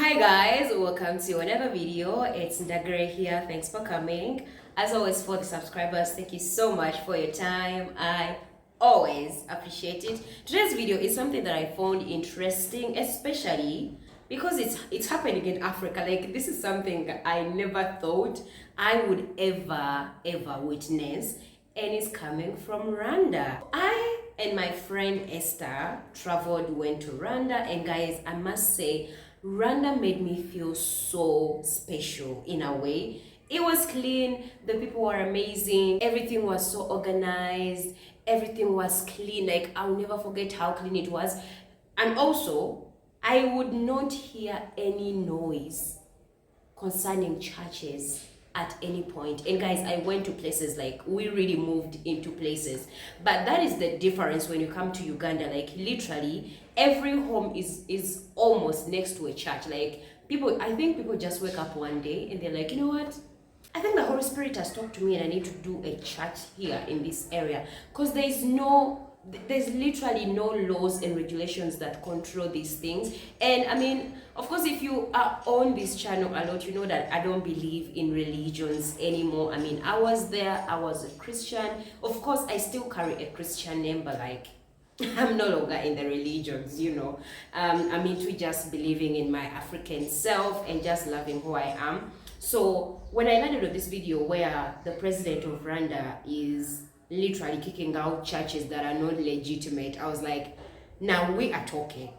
Hi guys, welcome to another video. It's Ndagire here. Thanks for coming. As always, for the subscribers, thank you so much for your time. I always appreciate it. Today's video is something that I found interesting, especially because it's happening in Africa. Like, this is something I never thought I would ever witness, and it's coming from Rwanda. I and my friend Esther went to Rwanda, and guys, I must say, Rwanda made me feel so special in a way. It was clean, the people were amazing, everything was so organized, everything was clean. Like, I'll never forget how clean it was. And also, I would not hear any noise concerning churches at any point. And guys, I went to places, like, we really moved into places. But that is the difference when you come to Uganda. Like, literally every home is almost next to a church. Like, I think people just wake up one day and they're like, you know what, I think the Holy Spirit has talked to me and I need to do a church here in this area. Because there's literally no laws and regulations that control these things. And I mean, of course, if you are on this channel a lot, you know that I don't believe in religions anymore. I mean, I was there, I was a Christian. Of course, I still carry a Christian name, but like, I'm no longer in the religions, you know. I'm into just believing in my African self and just loving who I am. So when I landed on this video where the president of Rwanda is literally kicking out churches that are not legitimate, I was like, now we are talking.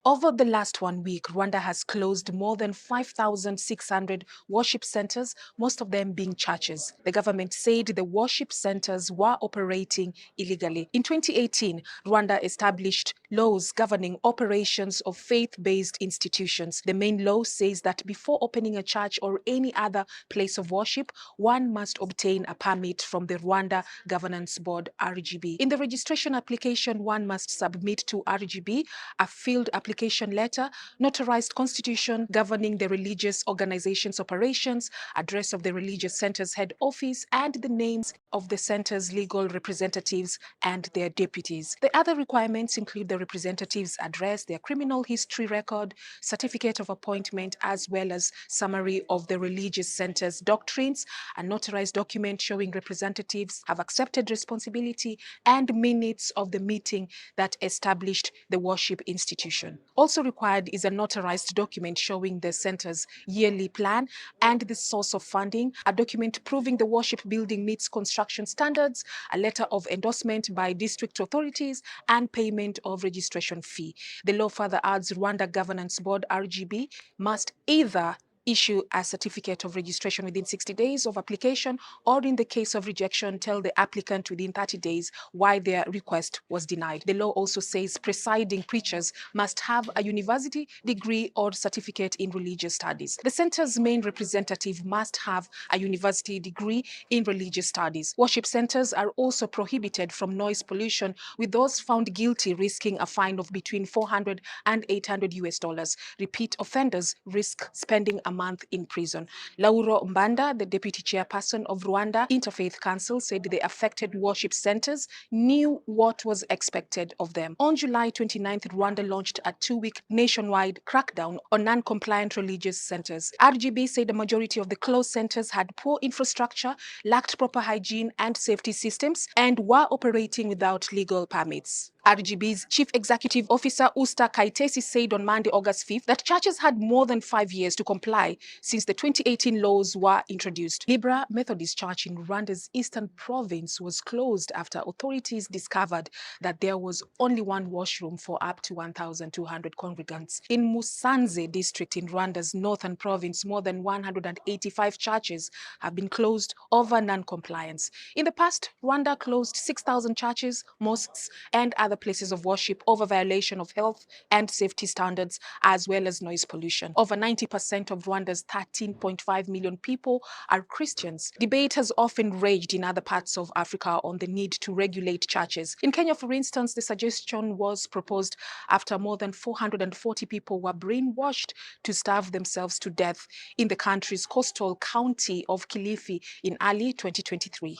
Over the last 1 week, Rwanda has closed more than 5,600 worship centers, most of them being churches. The government said the worship centers were operating illegally. In 2018, Rwanda established laws governing operations of faith-based institutions. The main law says that before opening a church or any other place of worship, one must obtain a permit from the Rwanda Governance Board, RGB. In the registration application, one must submit to RGB a field application letter, notarized constitution governing the religious organization's operations, address of the religious center's head office, and the names of the center's legal representatives and their deputies. The other requirements include the representative's address, their criminal history record, certificate of appointment, as well as summary of the religious center's doctrines, a notarized document showing representatives have accepted responsibility, and minutes of the meeting that established the worship institution. Also required is a notarized document showing the center's yearly plan and the source of funding, a document proving the worship building meets construction standards, a letter of endorsement by district authorities, and payment of registration fee. The law further adds Rwanda Governance Board, RGB, must either issue a certificate of registration within 60 days of application, or in the case of rejection, tell the applicant within 30 days why their request was denied. The law also says presiding preachers must have a university degree or certificate in religious studies. The center's main representative must have a university degree in religious studies. Worship centers are also prohibited from noise pollution, with those found guilty risking a fine of between $400 and $800. Repeat offenders risk spending a month in prison. 𝗬𝗶𝘀𝗰𝗂𝗍, the deputy chairperson of Rwanda Interfaith Council, said the affected worship centers knew what was expected of them. On July 29th, Rwanda launched a 2-week nationwide crackdown on non-compliant religious centers. RGB said the majority of the closed centers had poor infrastructure, lacked proper hygiene and safety systems, and were operating without legal permits. RGB's Chief Executive Officer 𝗬𝗶𝗍𝗄 Kayitesi said on Monday, August 5th, that churches had more than 5 years to comply since the 2018 laws were introduced. Libra Methodist Church in Rwanda's eastern province was closed after authorities discovered that there was only one washroom for up to 1,200 congregants. In Musanze district in Rwanda's northern province, more than 185 churches have been closed over non-compliance. In the past, Rwanda closed 6,000 churches, mosques, and other places of worship over violation of health and safety standards, as well as noise pollution. Over 90% of Rwanda's 13.5 million people are Christians. Debate has often raged in other parts of Africa on the need to regulate churches. In Kenya, for instance, the suggestion was proposed after more than 440 people were brainwashed to starve themselves to death in the country's coastal county of Kilifi in early 2023.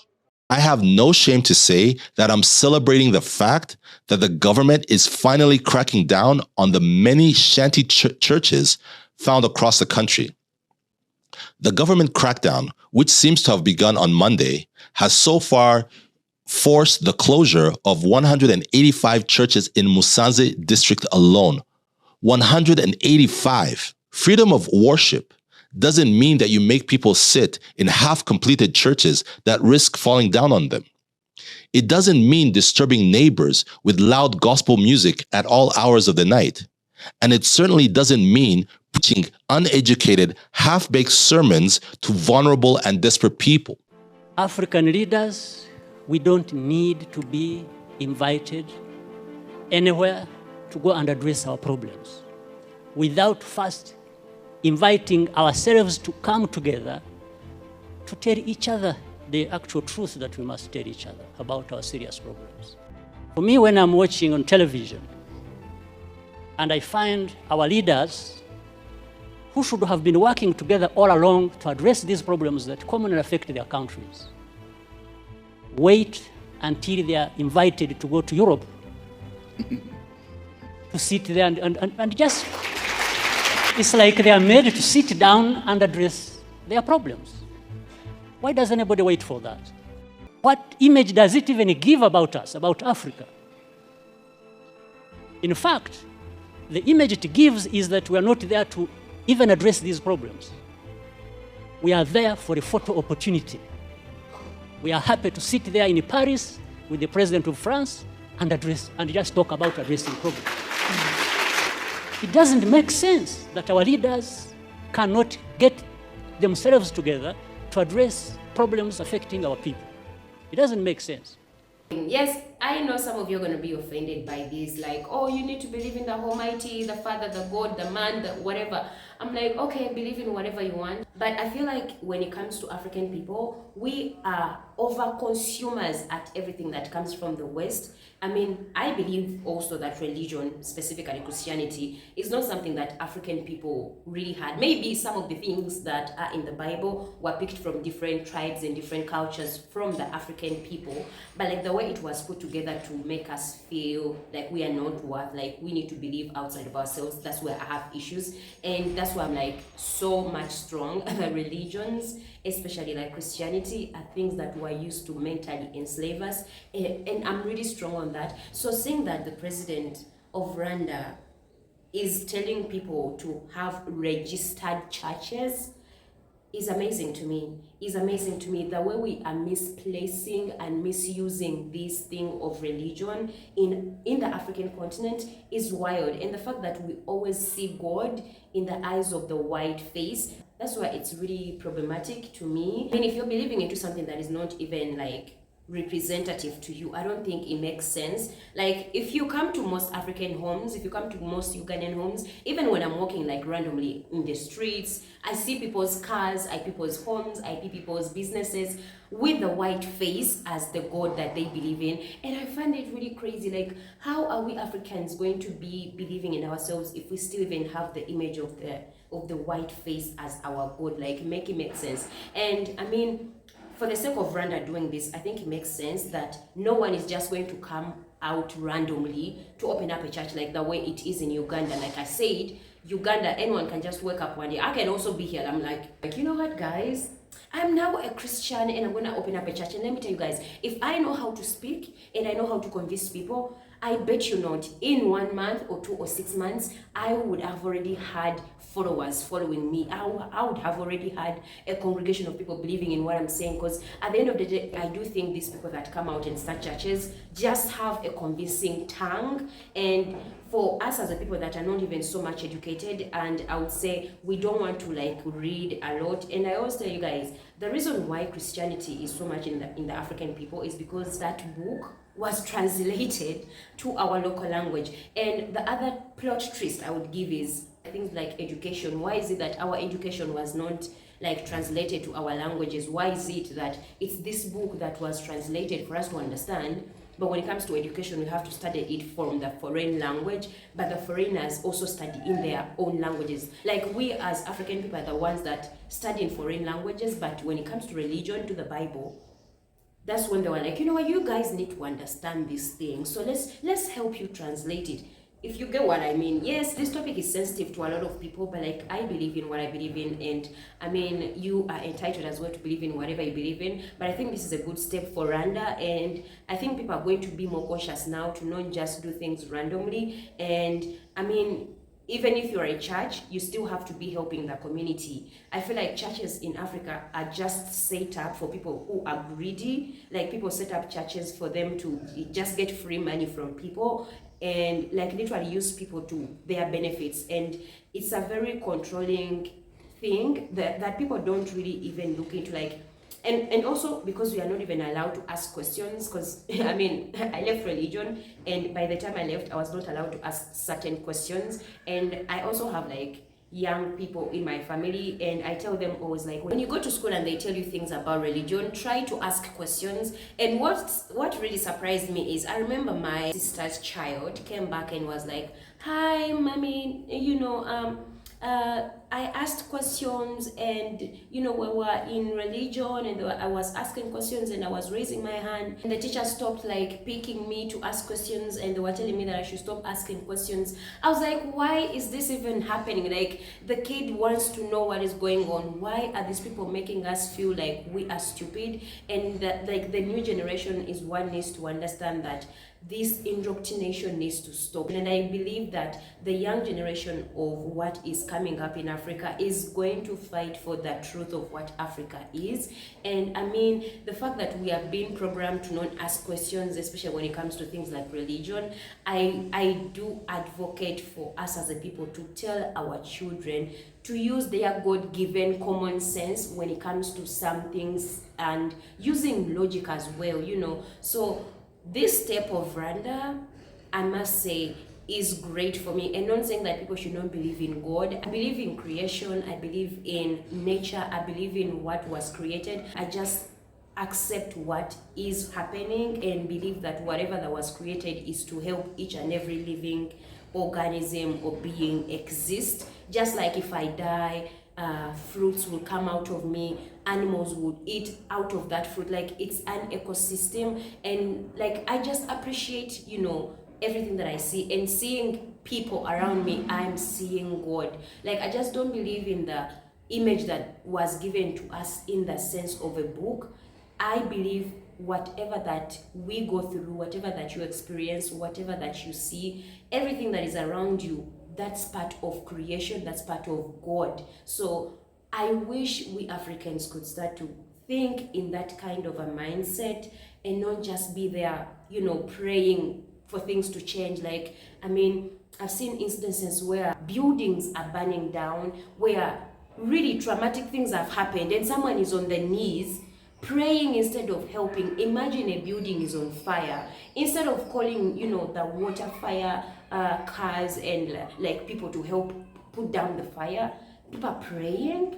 I have no shame to say that I'm celebrating the fact that the government is finally cracking down on the many shanty churches found across the country. The government crackdown, which seems to have begun on Monday, has so far forced the closure of 185 churches in Musanze district alone. 185. Freedom of worship doesn't mean that you make people sit in half-completed churches that risk falling down on them. It doesn't mean disturbing neighbors with loud gospel music at all hours of the night. And it certainly doesn't mean preaching uneducated, half-baked sermons to vulnerable and desperate people. African leaders, we don't need to be invited anywhere to go and address our problems without first inviting ourselves to come together to tell each other the actual truth that we must tell each other about our serious problems. For me, when I'm watching on television and I find our leaders who should have been working together all along to address these problems that commonly affect their countries, wait until they are invited to go to Europe to sit there and just, it's like they are made to sit down and address their problems. Why does anybody wait for that? What image does it even give about us, about Africa? In fact, the image it gives is that we are not there to even address these problems. We are there for a photo opportunity. We are happy to sit there in Paris with the President of France and just talk about addressing problems. It doesn't make sense that our leaders cannot get themselves together to address problems affecting our people. It doesn't make sense. Yes, I know some of you are going to be offended by this, like, oh, you need to believe in the Almighty, the Father, the God, the man, the whatever. I'm like, okay, believe in whatever you want. But I feel like when it comes to African people, we are over-consumers at everything that comes from the West. I mean, I believe also that religion, specifically Christianity, is not something that African people really had. Maybe some of the things that are in the Bible were picked from different tribes and different cultures from the African people. But like the way it was put together to make us feel like we are not worth, like we need to believe outside of ourselves, that's where I have issues. And that's why I'm like so much strong that religions, especially like Christianity, are things that were used to mentally enslave us, and I'm really strong on that. So seeing that the president of Rwanda is telling people to have registered churches is amazing to me. Is amazing to me. The way we are misplacing and misusing this thing of religion in the African continent is wild. And the fact that we always see God in the eyes of the white face, that's why it's really problematic to me. I mean, if you're believing into something that is not even like representative to you, I don't think it makes sense. Like if you come to most African homes, if you come to most Ugandan homes, even when I'm walking like randomly in the streets, I see people's cars, I see people's homes, I see people's businesses with the white face as the God that they believe in. And I find it really crazy. Like, how are we Africans going to be believing in ourselves if we still even have the image of the white face as our God? Like, make it make sense. And I mean, for the sake of Rwanda doing this, I think it makes sense that no one is just going to come out randomly to open up a church like the way it is in Uganda. Like I said, Uganda, anyone can just wake up one day. I can also be here. I'm like, you know what, guys? I'm now a Christian and I'm going to open up a church. And let me tell you guys, if I know how to speak and I know how to convince people, I bet you not, in 1 month or 2 or 6 months, I would have already had followers following me. I would have already had a congregation of people believing in what I'm saying, because at the end of the day, I do think these people that come out and start churches just have a convincing tongue. And for us as a people that are not even so much educated, and I would say we don't want to like read a lot. And I always tell you guys, the reason why Christianity is so much in the African people is because that book was translated to our local language. And the other plot twist I would give is things like education. Why is it that our education was not like translated to our languages? Why is it that it's this book that was translated for us to understand, but when it comes to education, we have to study it from the foreign language, but the foreigners also study in their own languages? Like we as African people are the ones that study in foreign languages, but when it comes to religion, to the Bible, that's when they were like, you know what, you guys need to understand this thing, so let's help you translate it. if you get what I mean. Yes, this topic is sensitive to a lot of people, but like, I believe in what I believe in, and I mean, you are entitled as well to believe in whatever you believe in. But I think this is a good step for Rwanda, and I think people are going to be more cautious now to not just do things randomly. And I mean, even if you're a church, you still have to be helping the community. I feel like churches in Africa are just set up for people who are greedy. Like, people set up churches for them to just get free money from people and like literally use people to their benefits. And it's a very controlling thing that people don't really even look into, like, and also because we are not even allowed to ask questions, because I mean, I left religion, and by the time I left, I was not allowed to ask certain questions. And I also have like young people in my family, and I tell them always, like, when you go to school and they tell you things about religion, try to ask questions. And what really surprised me is, I remember my sister's child came back and was like, "Hi, mommy, you know, I asked questions, and you know, we were in religion, and I was asking questions, and I was raising my hand, and the teacher stopped like picking me to ask questions, and they were telling me that I should stop asking questions." I was like, why is this even happening? Like, the kid wants to know what is going on. Why are these people making us feel like we are stupid? And that, like, the new generation is what needs to understand that this indoctrination needs to stop. And I believe that the young generation of what is coming up in Africa is going to fight for the truth of what Africa is. And I mean, the fact that we are being programmed to not ask questions, especially when it comes to things like religion, I do advocate for us as a people to tell our children to use their God-given common sense when it comes to some things, and using logic as well, you know. So this step of Rwanda, I must say, is great for me. And not saying that people should not believe in God. I believe in creation, I believe in nature, I believe in what was created. I just accept what is happening and believe that whatever that was created is to help each and every living organism or being exist. Just like if I die, fruits will come out of me, animals would eat out of that fruit. Like, it's an ecosystem. And like, I just appreciate, you know, everything that I see, and seeing people around me, I'm seeing God. Like, I just don't believe in the image that was given to us in the sense of a book. I believe whatever that we go through, whatever that you experience, whatever that you see, everything that is around you, that's part of creation, that's part of God. So I wish we Africans could start to think in that kind of a mindset, and not just be there, you know, praying for things to change. Like, I mean, I've seen instances where buildings are burning down, where really traumatic things have happened, and someone is on their knees praying instead of helping. Imagine a building is on fire. Instead of calling, you know, the water fire cars and like people to help put down the fire, people are praying.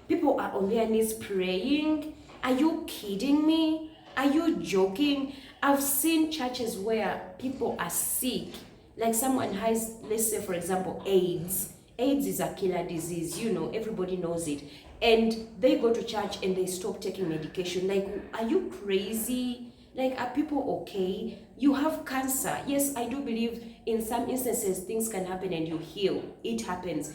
People are on their knees praying. Are you kidding me? Are you joking? I've seen churches where people are sick. Like, someone has, let's say for example, AIDS. AIDS is a killer disease, you know, everybody knows it. And they go to church and they stop taking medication. Like, are you crazy? Like, are people okay? You have cancer. Yes, I do believe in some instances things can happen and you heal. It happens.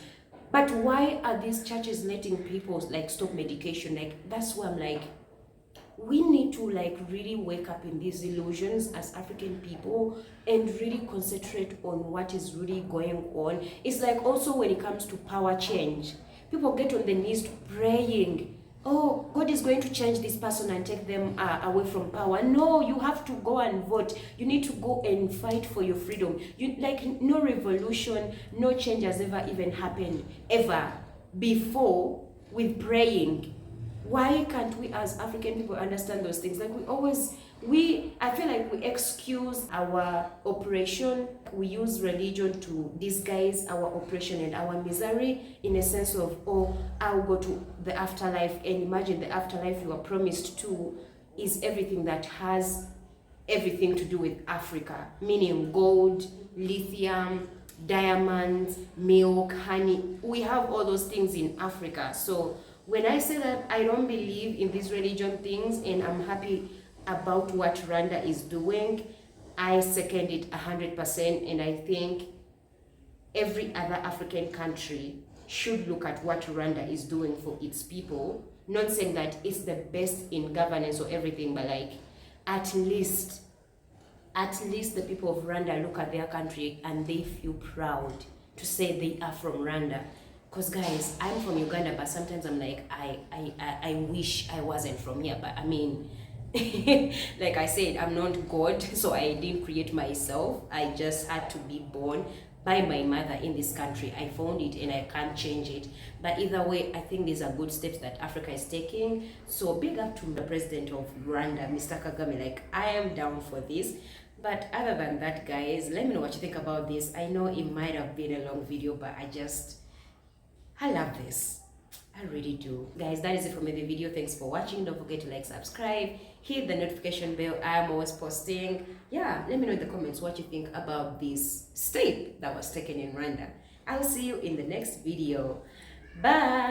But why are these churches letting people like stop medication? Like, that's why I'm like, we need to like really wake up in these illusions as African people and really concentrate on what is really going on. It's like also when it comes to power change, people get on the knees praying, oh, God is going to change this person and take them away from power. No, you have to go and vote. You need to go and fight for your freedom. You like, no revolution, no change has ever even happened ever before with praying. Why can't we as African people understand those things? Like, I feel like we excuse our oppression. We use religion to disguise our oppression and our misery, in a sense of, oh, I'll go to the afterlife, and imagine the afterlife you are promised to is everything that has everything to do with Africa, meaning gold, lithium, diamonds, milk, honey. We have all those things in Africa. So when I say that I don't believe in these religion things, and I'm happy about what Rwanda is doing, I second it 100%, and I think every other African country should look at what Rwanda is doing for its people. Not saying that it's the best in governance or everything, but like at least the people of Rwanda look at their country and they feel proud to say they are from Rwanda. Because guys, I'm from Uganda, but sometimes I'm like, I wish I wasn't from here. But I mean, like I said, I'm not God, so I didn't create myself. I just had to be born by my mother in this country. I found it and I can't change it. But either way, I think these are good steps that Africa is taking. So big up to the president of Rwanda, Mr. Kagame. Like, I am down for this. But other than that, guys, let me know what you think about this. I know it might have been a long video, but I love this. I really do. Guys, that is it for me, the video. Thanks for watching. Don't forget to like, subscribe, hit the notification bell. I am always posting. Yeah, let me know in the comments what you think about this step that was taken in Rwanda. I'll see you in the next video. Bye.